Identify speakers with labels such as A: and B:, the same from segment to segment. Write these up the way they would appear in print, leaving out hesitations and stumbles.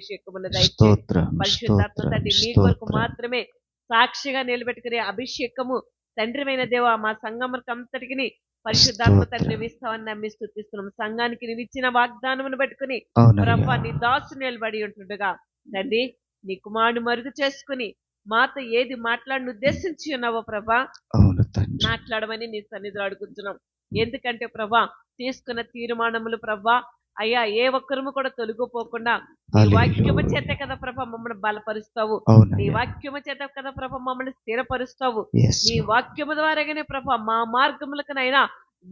A: అభిషేకమును దయచేయండి. పరిశుద్ధాత్మ తండ్రి మీ కొరకు మాత్రమే సాక్షిగా నిలబెట్టుకునే అభిషేకము తండ్రిమైన దేవ మా సంఘములకు అంతటికి పరిశుద్ధాత్మ తండ్రి ఇస్తామని నమ్మి స్తుతిస్తున్నాం. సంఘానికి నీవు ఇచ్చిన వాగ్దానమును పెట్టుకుని ప్రభా నీ దాసు నిలబడి ఉంటుండగా తండ్రి నీ కుమారుని మరుగు చేసుకుని మాతో ఏది మాట్లాడిన ఉద్దేశించి ఉన్నావో ప్రభా మాట్లాడమని నీ సన్నిధిలో అడుగుతున్నాం. ఎందుకంటే ప్రభా తీసుకున్న తీర్మానములు ప్రభా అయ్యా ఏ ఒక్కరము కూడా తొలగిపోకుండా నీ వాక్యము చేత కదా ప్రభా మమ్మల్ని బలపరుస్తావు, నీ వాక్యము చేత కదా ప్రభా మమ్మల్ని స్థిరపరుస్తావు. నీ వాక్యము ద్వారాగానే ప్రభా మా మార్గములకనైనా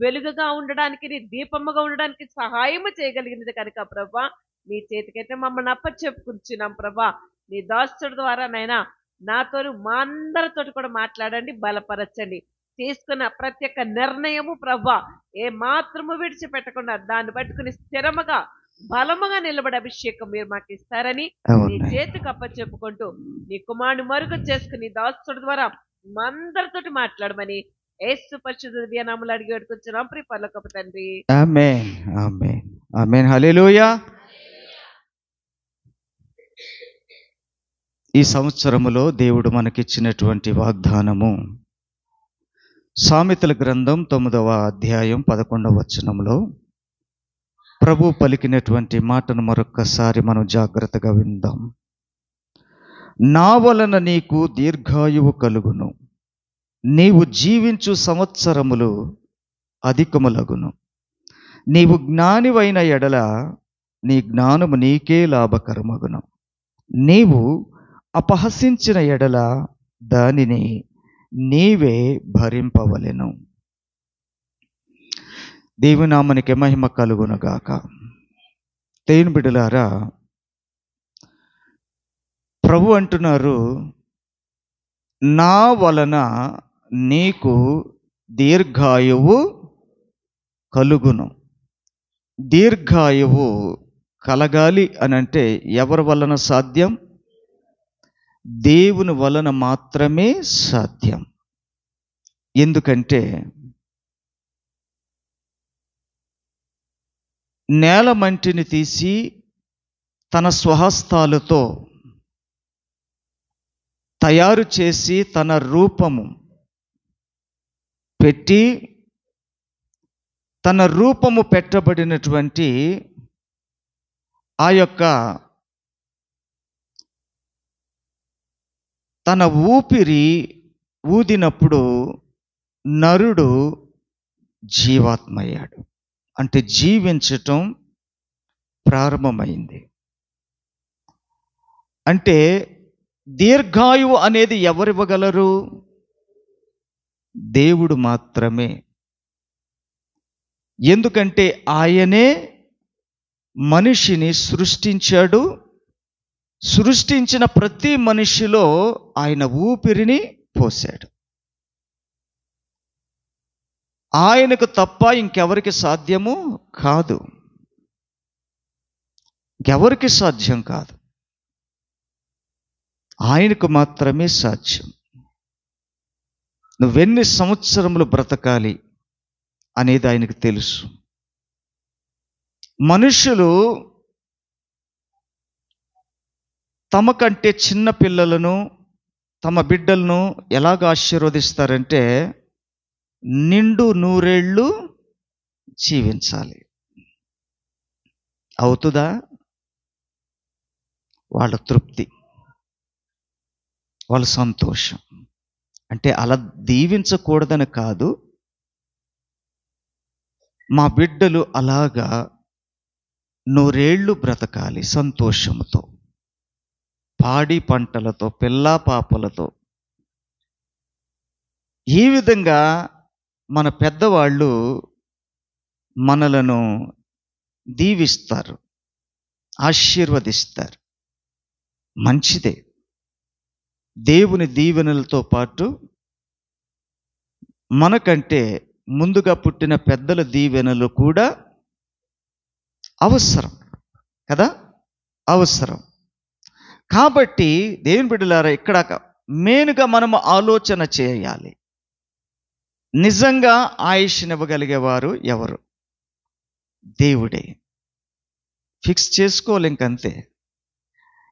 A: వెలుగుగా ఉండడానికి నీ దీపముగా ఉండడానికి సహాయము చేయగలిగినది కనుక ప్రభా నీ చేతికైతే మమ్మల్ని అప్పచెప్పుకుంటున్నాం ప్రభా. నీ దాసుడి ద్వారా నైనా నాతోను మా అందరితోటి కూడా మాట్లాడండి, బలపరచండి. తీసుకున్న ప్రతి ఒక్క నిర్ణయము ప్రభా ఏ మాత్రము విడిచిపెట్టకుండా దాన్ని పట్టుకుని స్థిరముగా బలముగా నిలబడే అభిషేకం మీరు మాకు ఇస్తారని నీ చేతికి అప్పచెప్పుకుంటూ నీ కుమారుని మరుగు చేసుకుని దాసుడి ద్వారా మా అందరితోటి మాట్లాడమని యేసు పరిశుద్ధ దివ్యనామములో అడిగి పెట్టుకొచ్చున్నాం ప్రియ పరలోకపు తండ్రి.
B: ఆమేన్ ఆమేన్ ఆమేన్ హల్లెలూయా. ఈ సంవత్సరములో దేవుడు మనకిచ్చినటువంటి వాగ్దానము సామెతల గ్రంథం 9వ అధ్యాయం 11వ వచనంలో ప్రభు పలికినటువంటి మాటను మరొక్కసారి మనం జాగ్రత్తగా విందాం. నా వలన నీకు దీర్ఘాయువు కలుగును, నీవు జీవించు సంవత్సరములు అధికములగును, నీవు జ్ఞానివైన ఎడల నీ జ్ఞానము నీకే లాభకరమగును, నీవు అపహసించిన ఎడల దానిని నీవే భరింపవలెను. దేవుని నామమునకే మహిమ కలుగునుగాక. దేవుని బిడ్డలారా, ప్రభు అంటున్నారు, నా వలన నీకు దీర్ఘాయువు కలుగును. దీర్ఘాయువు కలగాలి అని అంటే ఎవరి వలన సాధ్యం? దేవుని వలన మాత్రమే సాధ్యం. ఎందుకంటే నేల మంటిని తీసి తన స్వహస్తాలతో తయారు చేసి తన రూపము పెట్టి తన రూపము పెట్టబడినటువంటి ఆ యొక్క తన ఊపిరి ఊదినప్పుడు నరుడు జీవాత్మయ్యాడు, అంటే జీవించటం ప్రారంభమైంది. అంటే దీర్ఘాయువు అనేది ఎవరివ్వగలరు? దేవుడు మాత్రమే. ఎందుకంటే ఆయనే మనిషిని సృష్టించాడు. సృష్టించిన ప్రతి మనిషిలో ఆయన ఊపిరిని పోశాడు. ఆయనకు తప్ప ఇంకెవరికి సాధ్యము కాదు, ఇంకెవరికి సాధ్యం కాదు, ఆయనకు మాత్రమే సాధ్యం. నువ్వెన్ని సంవత్సరములు బ్రతకాలి అనేది ఆయనకు తెలుసు. మనుషులు తమ కంటే చిన్న పిల్లలను, తమ బిడ్డలను ఎలాగ ఆశీర్వదిస్తారంటే నిండు 100 ఏళ్ళు జీవించాలి. అవుతుందా? వాళ్ళ తృప్తి, వాళ్ళ సంతోషం. అంటే అలా దీవించకూడదని కాదు, మా బిడ్డలు అలాగా 100 ఏళ్ళు బ్రతకాలి సంతోషముతో, పాడి పంటలతో, పిల్లా పాపలతో. ఈ విధంగా మన పెద్దవాళ్ళు మనలను దీవిస్తారు, ఆశీర్వదిస్తారు. మంచిదే. దేవుని దీవెనలతో పాటు మనకంటే ముందుగా పుట్టిన పెద్దల దీవెనలు కూడా అవసరం కదా, అవసరం. కాబట్టి దేవుని బిడ్డలారా, ఇక్కడ మెయిన్గా మనము ఆలోచన చేయాలి. నిజంగా ఆయుష్నివ్వగలిగేవారు ఎవరు? దేవుడే. ఫిక్స్ చేసుకోవాలి ఇంకంతే.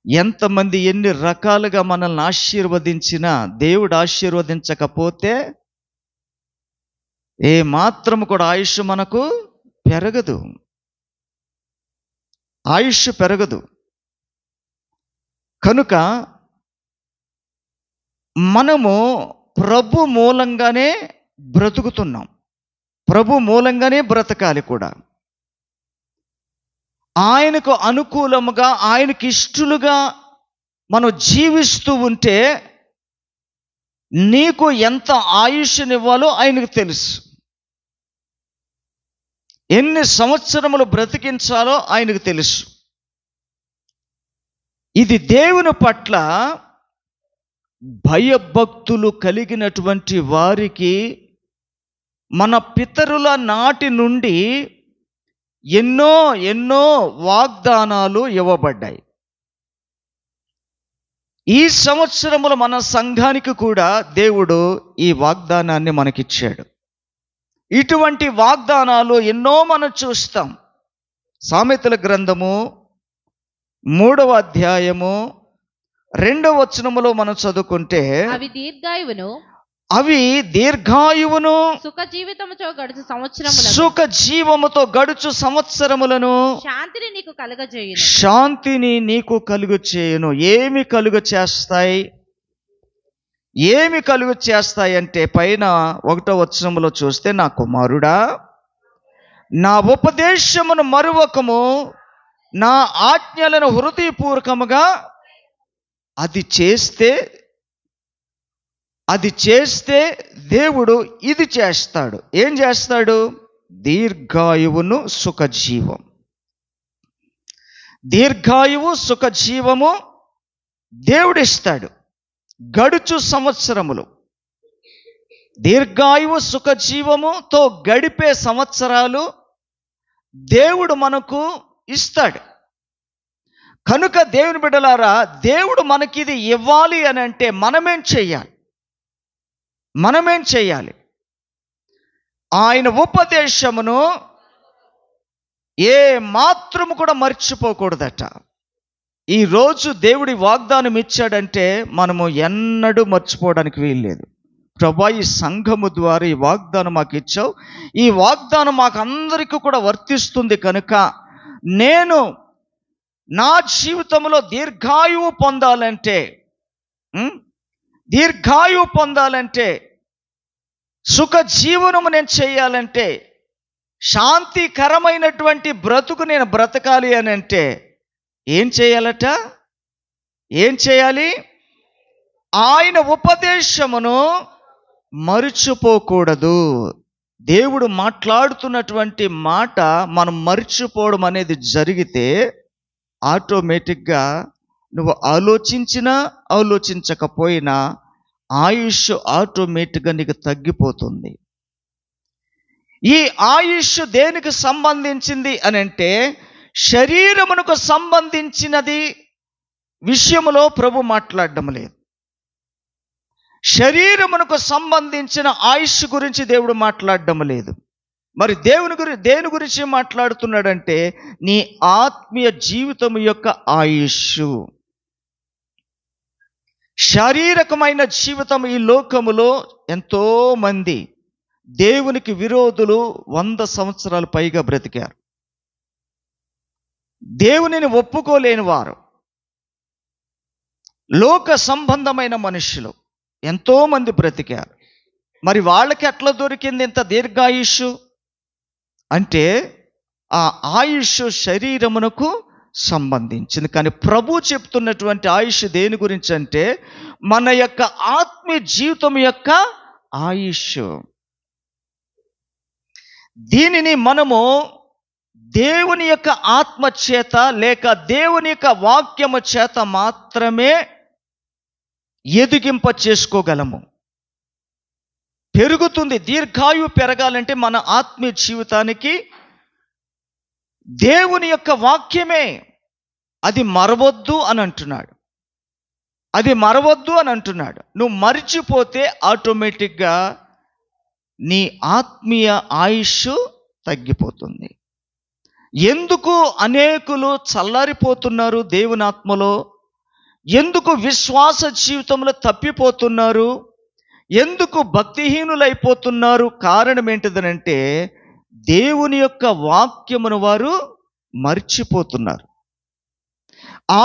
B: ఎంతమంది ఎన్ని రకాలుగా మనల్ని ఆశీర్వదించినా దేవుడు ఆశీర్వదించకపోతే ఏ మాత్రం కూడా ఆయుష్ మనకు పెరగదు. ఆయుష్ పెరగదు. కనుక మనము ప్రభు మూలంగానే బ్రతుకుతున్నాం. ప్రభు మూలంగానే బ్రతకాలి కూడా. ఆయనకు అనుకూలముగా, ఆయనకి ఇష్టలుగా మనం జీవిస్తూ ఉంటే నీకు ఎంత ఆయుష్నివ్వాలో ఆయనకు తెలుసు. ఎన్ని సంవత్సరములు బ్రతికించాలో ఆయనకు తెలుసు. ఇది దేవుని పట్ల భయభక్తులు కలిగినటువంటి వారికి మన పితరుల నాటి నుండి ఎన్నో ఎన్నో వాగ్దానాలు ఇవ్వబడ్డాయి. ఈ సంవత్సరములు మన సంఘానికి కూడా దేవుడు ఈ వాగ్దానాన్ని మనకిచ్చాడు. ఇటువంటి వాగ్దానాలు ఎన్నో మనం చూస్తాం. సామెతల గ్రంథము 3వ అధ్యాయము 2వ వచనములో మనం చదువుకుంటే, అవి దీర్ఘాయువును సుఖ జీవముతో గడుచు సంవత్సరములను శాంతిని నీకు కలుగచేయును. ఏమి కలుగ చేస్తాయి? ఏమి కలుగ చేస్తాయంటే పైన 1వ వచనములో చూస్తే, నా కుమారుడా, నా ఉపదేశమును మరువకము, నా ఆజ్ఞలను హృదయపూర్వకముగా అది చేస్తే దేవుడు ఇది చేస్తాడు. ఏం చేస్తాడు? దీర్ఘాయువును సుఖజీవం. దీర్ఘాయువు సుఖజీవము దేవుడిస్తాడు. గడుచు సంవత్సరములు, దీర్ఘాయువు సుఖజీవముతో గడిపే సంవత్సరాలు దేవుడు మనకు ఇస్తాడు. కనుక దేవుని బిడ్డలారా, దేవుడు మనకిది ఇవ్వాలి అని అంటే మనమేం చేయాలి? ఆయన ఉపదేశమును ఏ మాత్రము కూడా మర్చిపోకూడదట. ఈరోజు దేవుడి వాగ్దానం ఇచ్చాడంటే మనము ఎన్నడూ మర్చిపోవడానికి వీల్లేదు. ప్రభా, ఈ సంఘము ద్వారా ఈ వాగ్దానం మాకు ఇచ్చావు, ఈ వాగ్దానం మాకు అందరికీ కూడా వర్తిస్తుంది కనుక నేను నా జీవితంలో దీర్ఘాయువు పొందాలంటే సుఖ జీవనము నేను చేయాలంటే, శాంతికరమైనటువంటి బ్రతుకు నేను బ్రతకాలి అని అంటే ఏం చేయాలి? ఆయన ఉపదేశమును మర్చిపోకూడదు. దేవుడు మాట్లాడుతున్నటువంటి మాట మనం మర్చిపోవడం అనేది జరిగితే ఆటోమేటిక్గా నువ్వు ఆలోచించకపోయినా ఆయుష్ ఆటోమేటిక్గా నీకు తగ్గిపోతుంది. ఈ ఆయుష్ దేనికి సంబంధించింది అని అంటే, శరీరమునకు సంబంధించినది విషయములో ప్రభు మాట్లాడడం లేదు. శరీరమునకు సంబంధించిన ఆయుష్ గురించి దేవుడు మాట్లాడడం లేదు. మరి దేని గురించి మాట్లాడుతున్నాడంటే, నీ ఆత్మీయ జీవితం యొక్క ఆయుష్. శారీరకమైన జీవితం ఈ లోకములో ఎంతో మంది దేవునికి విరోధులు 100 సంవత్సరాలు పైగా బ్రతికారు. దేవునిని ఒప్పుకోలేని వారు, లోక సంబంధమైన మనుషులు ఎంతో మంది బ్రతికారు. మరి వాళ్ళకి ఎట్లా దొరికింది ఇంత దీర్ఘాయుష్ అంటే, ఆ ఆయుష్ శరీరమునకు సంబంధించింది. కానీ ప్రభు చెప్తున్నటువంటి ఆయుష్ దేని గురించి అంటే, మన యొక్క ఆత్మీయ జీవితం యొక్క ఆయుష్. దీనిని మనము దేవుని యొక్క ఆత్మ చేత లేక దేవుని యొక్క వాక్యము చేత మాత్రమే ఎదిగింప చేసుకోగలము. పెరుగుతుంది. దీర్ఘాయువు పెరగాలంటే మన ఆత్మీయ జీవితానికి దేవుని యొక్క వాక్యమే. అది మరవద్దు అని అంటున్నాడు. నువ్వు మరిచిపోతే ఆటోమేటిక్గా నీ ఆత్మీయ ఆయుష్ తగ్గిపోతుంది. ఎందుకు అనేకులు చల్లారిపోతున్నారు దేవుని ఆత్మలో ఎందుకు విశ్వాస జీవితంలో తప్పిపోతున్నారు, ఎందుకు భక్తిహీనులైపోతున్నారు? కారణం ఏంటిదనంటే దేవుని యొక్క వాక్యమును వారు మర్చిపోతున్నారు.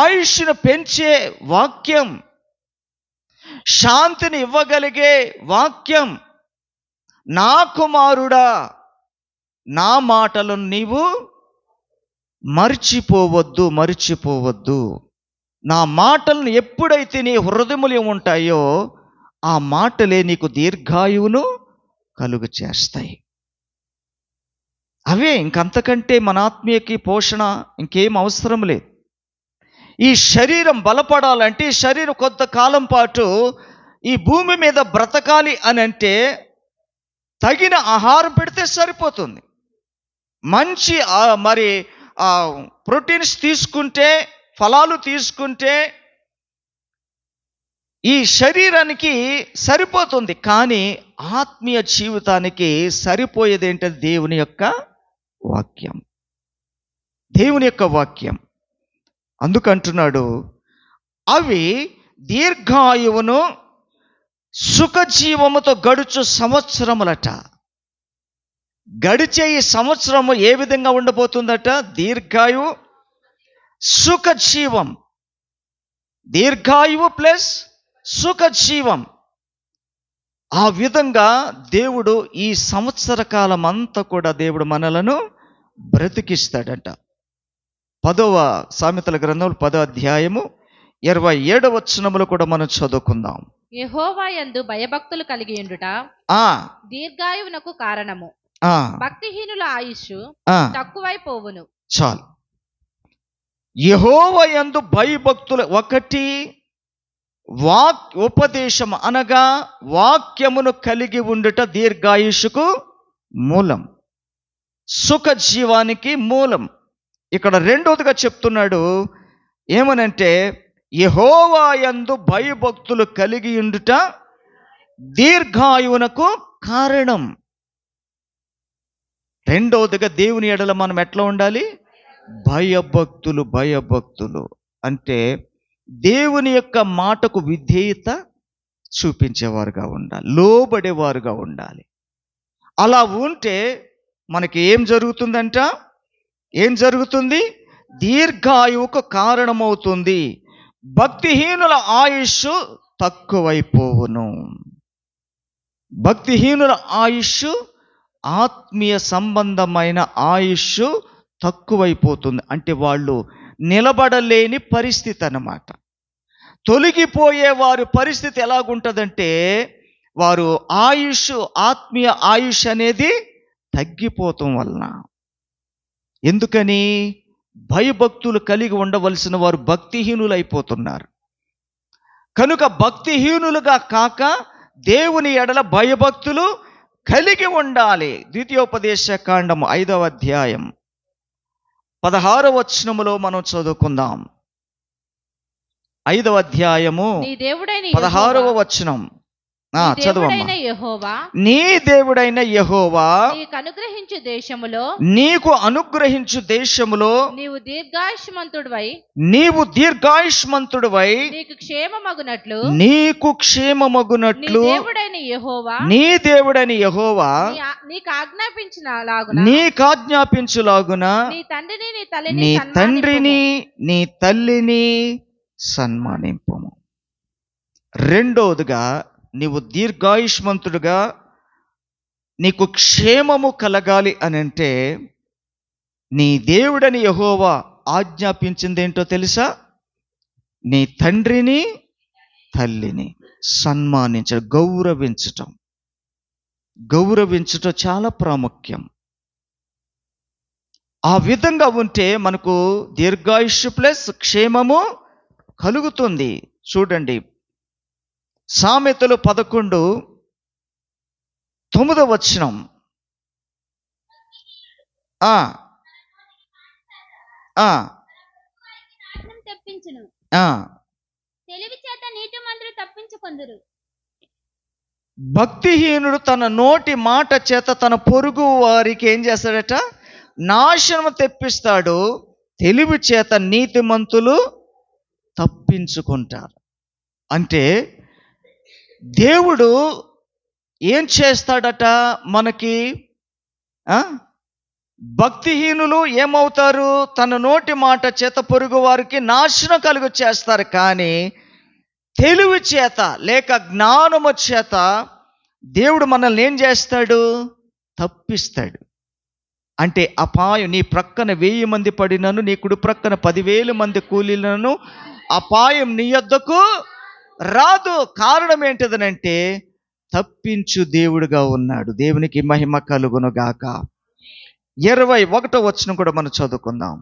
B: ఆయుష్ను పెంచే వాక్యం, శాంతిని ఇవ్వగలిగే వాక్యం, నా కుమారుడా నా మాటలను నీవు మర్చిపోవద్దు. నా మాటలను ఎప్పుడైతే నీ హృదయములో ఉంటాయో ఆ మాటలే నీకు దీర్ఘాయువును కలుగు చేస్తాయి. అవే, ఇంకంతకంటే మన ఆత్మీయకి పోషణ ఇంకేం అవసరం లేదు. ఈ శరీరం బలపడాలంటే, ఈ శరీరం కొంతకాలం పాటు ఈ భూమి మీద బ్రతకాలి అని అంటే తగిన ఆహారం పెడితే సరిపోతుంది. మంచి ప్రోటీన్స్ తీసుకుంటే, ఫలాలు తీసుకుంటే ఈ శరీరానికి సరిపోతుంది. కానీ ఆత్మీయ జీవితానికి సరిపోయేది ఏంటంటే దేవుని యొక్క వాక్యం, దేవుని యొక్క వాక్యం. అందుకంటున్నాడు, అవి దీర్ఘాయువును సుఖజీవముతో గడుచు సంవత్సరములట. గడిచే ఈ సంవత్సరము ఏ విధంగా ఉండబోతుందట? దీర్ఘాయువు, సుఖజీవం. దీర్ఘాయువు ప్లస్ సుఖజీవం. ఆ విధంగా దేవుడు ఈ సంవత్సర కాలం అంతా కూడా దేవుడు మనలను బ్రతికిస్తాడట. 10వ సామెతల గ్రంథం 10వ అధ్యాయము 27వ వచనములో కూడా మనం చదువుకుందాం.
C: యెహోవా యందు భయభక్తులు కలిగి ఉండుట దీర్ఘాయువునకు కారణము, భక్తిహీనుల ఆయుష్షు తక్కువైపోవును.
B: చాలు. యెహోవా యందు భయభక్తులు, ఒకటి ఉపదేశం అనగా వాక్యమును కలిగి ఉండుట దీర్ఘాయుష్కు మూలం, సుఖజీవానికి మూలం. ఇక్కడ రెండోదిగా చెప్తున్నాడు ఏమనంటే, యెహోవా యందు భయభక్తులు కలిగి ఉండుట దీర్ఘాయువునకు కారణం. రెండవదిగా దేవుని ఎడల మనం ఎట్లా ఉండాలి? భయభక్తులు అంటే దేవుని యొక్క మాటకు విధేయత చూపించేవారుగా ఉండాలి, లోబడేవారుగా ఉండాలి. అలా ఉంటే మనకి ఏం జరుగుతుంది? దీర్ఘాయువుకు కారణమవుతుంది. భక్తిహీనుల ఆయుష్ తక్కువైపోవును. భక్తిహీనుల ఆయుష్, ఆత్మీయ సంబంధమైన ఆయుష్ తక్కువైపోతుంది. అంటే వాళ్ళు నిలబడలేని పరిస్థితి అన్నమాట. తొలగిపోయే వారి పరిస్థితి ఎలాగుంటుందంటే, వారు ఆత్మీయ ఆయుష్ అనేది తగ్గిపోవటం వలన. ఎందుకని? భయభక్తులు కలిగి ఉండవలసిన వారు భక్తిహీనులు అయిపోతున్నారు. కనుక భక్తిహీనులుగా కాక దేవుని ఎడల భయభక్తులు కలిగి ఉండాలి. ద్వితీయోపదేశ కాండము 5వ అధ్యాయం 16వ వచనములో మనం చదువుకుందాం. 5వ అధ్యాయము 16వ వచనం చదువమ్మా. నీ దేవుడైన యెహోవా నీకు అనుగ్రహించు దేశములో నీవు దీర్ఘాయుష్మంతుడివై నీకు క్షేమమగునట్లు నీ దేవుడైన యెహోవా నీకాజ్ఞాపించులాగున నీ తండ్రిని నీ తల్లిని సన్మానింపుము. రెండోదిగా, నీవు దీర్ఘాయుష్మంతుడుగా నీకు క్షేమము కలగాలి అని అంటే నీ దేవుడని యెహోవా ఆజ్ఞాపించింది ఏంటో తెలుసా? నీ తండ్రిని తల్లిని సన్మానించడం, గౌరవించటం చాలా ప్రాముఖ్యం. ఆ విధంగా ఉంటే మనకు దీర్ఘాయుష్ ప్లస్ క్షేమము కలుగుతుంది. చూడండి, సామెతలు 11:9 వచనం. భక్తిహీనుడు తన నోటి మాట చేత తన పొరుగు వారికి ఏం చేస్తాడట? నాశనం తెప్పిస్తాడు. తెలివి చేత నీతిమంతులు తప్పించుకుంటారు. అంటే దేవుడు ఏం చేస్తాడట మనకి? భక్తిహీనులు ఏమవుతారు? తన నోటి మాట చేత పొరుగు వారికి నాశనం కలుగు చేస్తారు. కానీ తెలివి చేత లేక జ్ఞానము చేత దేవుడు మనల్ని ఏం చేస్తాడు? తప్పిస్తాడు. అంటే అపాయం నీ ప్రక్కన 1000 మంది పడినను, నీ కుడి ప్రక్కన 10,000 మంది కూలినను అపాయం నీ యొద్దకు రాదు. కారణం ఏంటిదనంటే తప్పించు దేవుడుగా ఉన్నాడు. దేవునికి మహిమ కలుగును గాక. 21వ వచనం కూడా మనం చదువుకుందాం.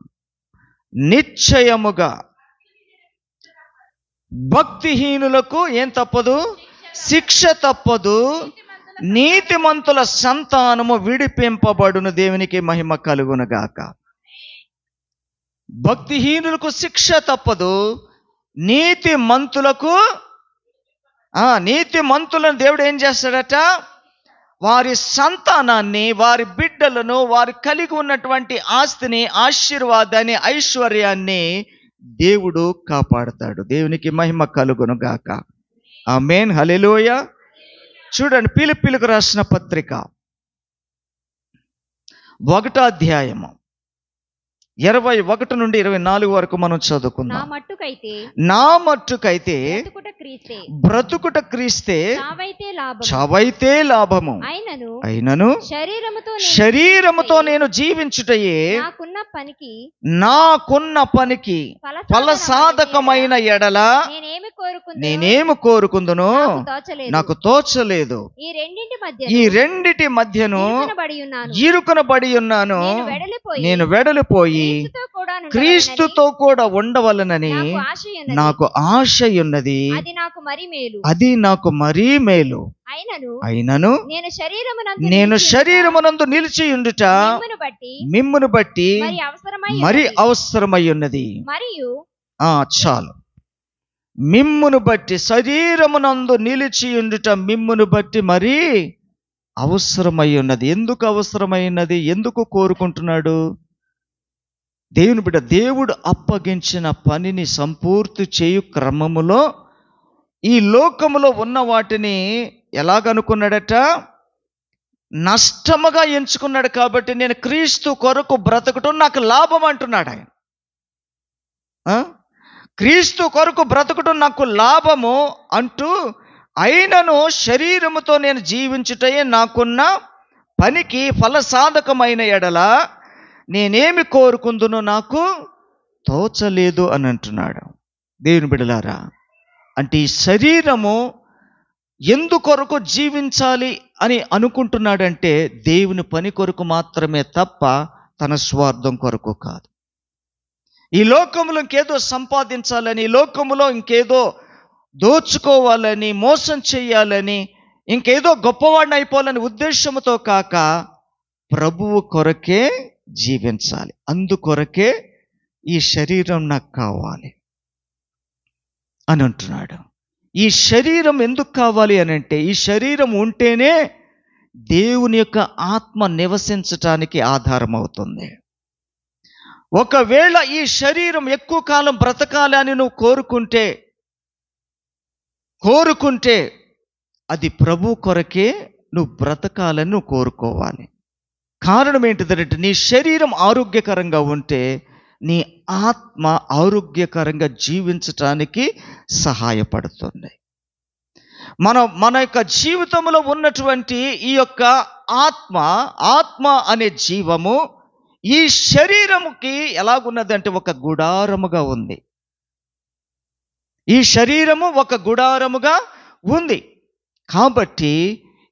B: నిశ్చయముగా భక్తిహీనులకు ఏం తప్పదు? శిక్ష తప్పదు. నీతిమంతుల సంతానము విడిపింపబడును. దేవునికి మహిమ కలుగును గాక. భక్తిహీనులకు శిక్ష తప్పదు, నీతిమంతులను దేవుడు ఏం చేస్తాడట? వారి సంతానాన్ని, వారి బిడ్డలను, వారి కలిగి ఉన్నటువంటి ఆస్తిని, ఆశీర్వాదాన్ని, ఐశ్వర్యాన్ని దేవుడు కాపాడుతాడు. దేవునికి మహిమ కలుగును గాక. ఆమేన్, హల్లెలూయా. చూడండి, ఫిలిప్పీయులకు రాసిన పత్రిక 1వ అధ్యాయము 21 నుండి 24 వరకు మనం చదువుకుందాం. నా మట్టుకైతే బ్రతుకుట క్రీస్తే, చావైతే లాభము. అయినను శరీరముతో నేను జీవించుటయే నాకున్న పనికి ఫలసాధకమైన ఎడల నేనేమి కోరుకుందునో నాకు తోచలేదు. ఈ రెండిటి మధ్యను ఇరుకునబడి ఉన్నాను. నేను వెడలిపోయి క్రీస్తుతో కూడా ఉండవలనని నాకు ఆశ ఉన్నది. అది నాకు మరీ మేలు. అయినను నేను శరీరమునందు నిలిచి ఉండుట మిమ్మును బట్టి మరి అవసరమై ఉన్నది. చాలు. మిమ్మును బట్టి, శరీరమునందు నిలిచి ఉండుట మిమ్మును బట్టి మరీ అవసరమై ఉన్నది. ఎందుకు అవసరమైనది? ఎందుకు కోరుకుంటున్నాడు? దేవుని బిడ్డ, దేవుడు అప్పగించిన పనిని సంపూర్తి చేయు క్రమములో ఈ లోకములో ఉన్న వాటిని ఎలాగనుకున్నాడట? నష్టముగా ఎంచుకున్నాడు. కాబట్టి నేను క్రీస్తు కొరకు బ్రతకటం నాకు లాభం అంటున్నాడు ఆయన. క్రీస్తు కొరకు బ్రతకటం నాకు లాభము అంటూ, అయినను శరీరముతో నేను జీవించుటయే నాకున్న పనికి ఫలసాధకమైన ఎడల నేనేమి కోరుకుందునో నాకు తోచలేదు అని అంటున్నాడు. దేవుని బిడ్డలారా, అంటే ఈ శరీరము ఎందుకొరకు జీవించాలి అని అనుకుంటున్నాడంటే దేవుని పని కొరకు మాత్రమే తప్ప తన స్వార్థం కొరకు కాదు. ఈ లోకంలో ఇంకేదో సంపాదించాలని, ఈ లోకంలో ఇంకేదో దోచుకోవాలని, మోసం చేయాలని, ఇంకేదో గొప్పవాడిని అయిపోవాలని ఉద్దేశంతో కాక ప్రభువు కొరకే జీవించాలి. అందుకొరకే ఈ శరీరం నాకు కావాలి అని అంటున్నాడు. ఈ శరీరం ఎందుకు కావాలి అని అంటే, ఈ శరీరం ఉంటేనే దేవుని యొక్క ఆత్మ నివసించటానికి ఆధారం అవుతుంది. ఒకవేళ ఈ శరీరం ఎక్కువ కాలం బ్రతకాలి అని నువ్వు కోరుకుంటే అది ప్రభు కొరకే నువ్వు బ్రతకాలని నువ్వు కోరుకోవాలి. కారణం ఏంటిదంటే, నీ శరీరం ఆరోగ్యకరంగా ఉంటే నీ ఆత్మ ఆరోగ్యకరంగా జీవించటానికి సహాయపడుతుంది. మన యొక్క జీవితంలో ఉన్నటువంటి ఈ యొక్క ఆత్మ అనే జీవము ఈ శరీరముకి ఎలాగున్నదంటే ఒక గుడారముగా ఉంది. ఈ శరీరము ఒక గుడారముగా ఉంది. కాబట్టి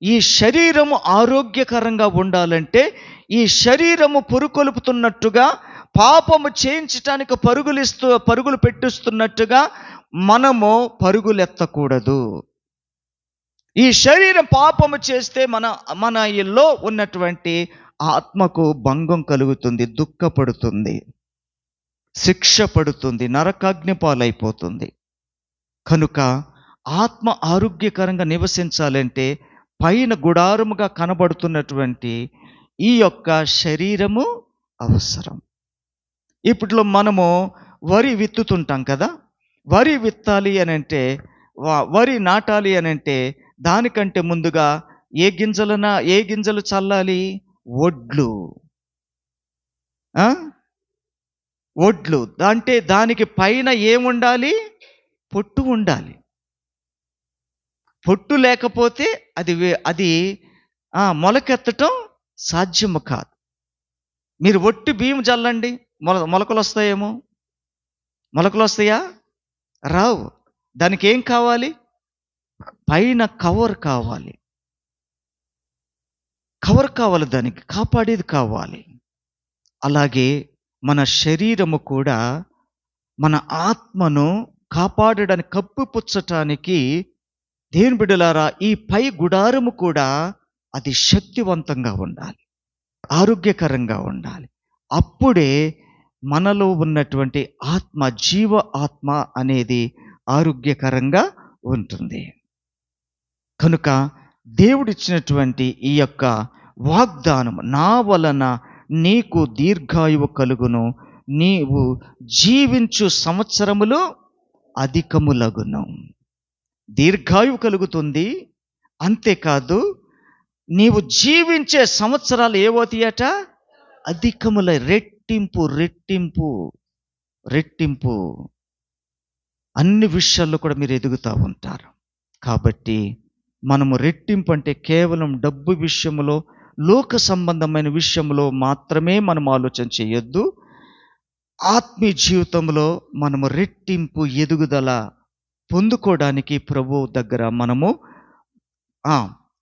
B: ఈ శరీరము ఆరోగ్యకరంగా ఉండాలంటే, ఈ శరీరము పురుకొలుపుతున్నట్టుగా, పాపము చేయించటానికి పరుగులు పెట్టిస్తున్నట్టుగా మనము పరుగులెత్తకూడదు. ఈ శరీరం పాపము చేస్తే మనలో ఉన్నటువంటి ఆత్మకు భంగం కలుగుతుంది, దుఃఖపడుతుంది, శిక్ష పడుతుంది, నరకాగ్ని పాలైపోతుంది. కనుక ఆత్మ ఆరోగ్యకరంగా నివసించాలంటే పైన గుడారముగా కనబడుతున్నటువంటి ఈ యొక్క శరీరము అవసరం. ఇప్పట్లో మనము వరి విత్తుతుంటాం కదా. వరి విత్తాలి అని అంటే, వరి నాటాలి అని అంటే దానికంటే ముందుగా ఏ గింజలు చల్లాలి? ఒడ్లు. ఒడ్లు అంటే దానికి పైన ఏముండాలి? పొట్టు ఉండాలి. పొట్టు లేకపోతే అది మొలకెత్తటం సాధ్యము కాదు. మీరు ఒట్టి బియ్యం చల్లండి, మొలకలు వస్తాయేమో? మొలకలు వస్తాయా? రావు. దానికి ఏం కావాలి? పైన కవర్ కావాలి. దానికి కాపాడేది కావాలి. అలాగే మన శరీరము కూడా మన ఆత్మను కాపాడడానికి, కప్పిపుచ్చటానికి దేవుని బిడ్డలారా ఈ పై గుడారము కూడా అది శక్తివంతంగా ఉండాలి, ఆరోగ్యకరంగా ఉండాలి. అప్పుడే మనలో ఉన్నటువంటి ఆత్మ, జీవ ఆత్మ అనేది ఆరోగ్యకరంగా ఉంటుంది. కనుక దేవుడిచ్చినటువంటి ఈ యొక్క వాగ్దానం, నా వలన నీకు దీర్ఘాయువు కలుగును, నీవు జీవించు సంవత్సరములు అధికములగును. దీర్ఘాయువు కలుగుతుంది. అంతేకాదు, నీవు జీవించే సంవత్సరాలు ఏవోతాయట? అధికముల, రెట్టింపు రెట్టింపు రెట్టింపు. అన్ని విషయాల్లో కూడా మీరు ఎదుగుతూ ఉంటారు. కాబట్టి మనము రెట్టింపు అంటే కేవలం డబ్బు విషయంలో, లోక సంబంధమైన విషయంలో మాత్రమే మనం ఆలోచన చేయొద్దు. ఆత్మీయ జీవితంలో మనము రెట్టింపు ఎదుగుదల పొందుకోవడానికి ప్రభు దగ్గర మనము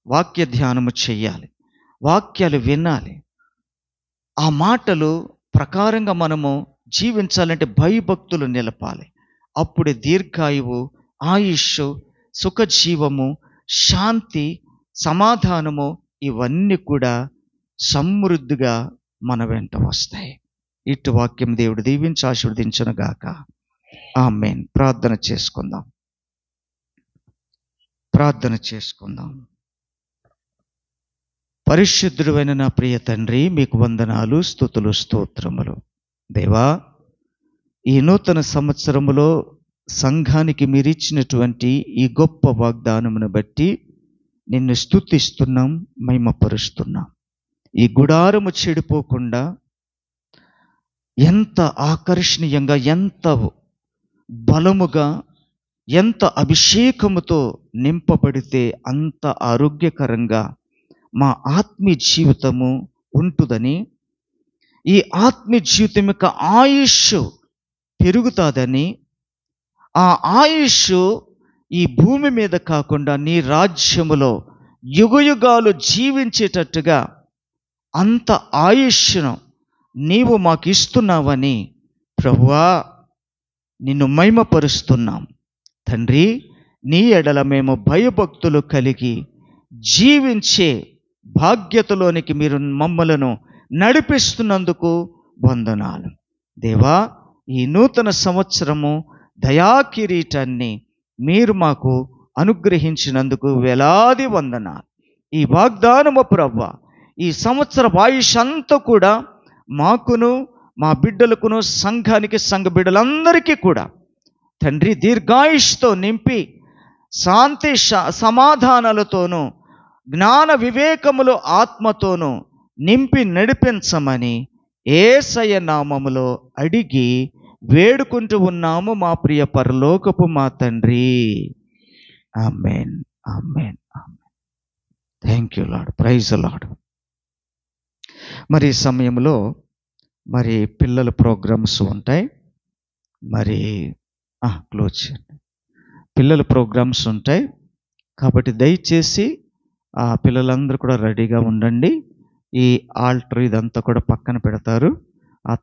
B: వాక్య ధ్యానము చేయాలి, వాక్యాలు వినాలి. ఆ మాటలు ప్రకారంగా మనము జీవించాలంటే భయభక్తులు నిలపాలి. అప్పుడే దీర్ఘాయువు, ఆయుష్, సుఖజీవము, శాంతి, సమాధానము ఇవన్నీ కూడా సమృద్ధిగా మన వెంట వస్తాయి. ఇటు వాక్యం దేవుడు దీవించి ఆశీర్వదించునుగాక. ఆమేన్. ప్రార్థన చేసుకుందాం. పరిశుద్ధుడైన నా ప్రియ తండ్రి, మీకు వందనాలు, స్తుతులు, స్తోత్రములు. దేవా, ఈ నూతన సంవత్సరములో సంఘానికి మీరిచ్చినటువంటి ఈ గొప్ప వాగ్దానమును బట్టి నిన్ను స్తుతిస్తున్నాం, మహిమపరుస్తున్నాం. ఈ గుడారము చెడిపోకుండా ఎంత ఆకర్షణీయంగా, ఎంత బలముగా, ఎంత అభిషేకముతో నింపబడితే అంత ఆరోగ్యకరంగా మా ఆత్మీయ జీవితము ఉంటుందని, ఈ ఆత్మీయ జీవితం యొక్క ఆయుష్ పెరుగుతుందని, ఆ ఆయుష్ ఈ భూమి మీద కాకుండా నీ రాజ్యములో యుగయుగాలు జీవించేటట్టుగా అంత ఆయుష్ను నీవు మాకు ఇస్తున్నావని ప్రభువా నిన్ను మహిమపరుస్తున్నాం. తండ్రి, నీ ఎడల మేము భయభక్తులు కలిగి జీవించే భాగ్యతలోనికి మీరు మమ్మలను నడిపిస్తున్నందుకు వందనాలు. దేవా, ఈ నూతన సంవత్సరము దయాకిరీటాన్ని మీరు మాకు అనుగ్రహించినందుకు వేలాది వందనాలు. ఈ వాగ్దానము ప్రభువా, ఈ సంవత్సర ఆయుష్ అంతా కూడా మాకును, మా బిడ్డలకును, సంఘానికి, సంఘ బిడ్డలందరికీ కూడా తండ్రి దీర్ఘాయుష్తో నింపి శాంతి సమాధానాలతోనూ, జ్ఞాన వివేకములు ఆత్మతోనూ నింపి నడిపించమని యేసయ్య నామములో అడిగి వేడుకుంటూ ఉన్నాము మా ప్రియ పరలోకపు మా తండ్రి. Amen, amen, amen. Thank you Lord. Praise the Lord. మరి ఈ సమయంలో పిల్లల ప్రోగ్రామ్స్ ఉంటాయి. క్లోజ్ చేయండి. పిల్లల ప్రోగ్రామ్స్ ఉంటాయి కాబట్టి దయచేసి పిల్లలందరూ కూడా రెడీగా ఉండండి. ఈ ఆల్టర్ ఇదంతా కూడా పక్కన పెడతారు. ఆ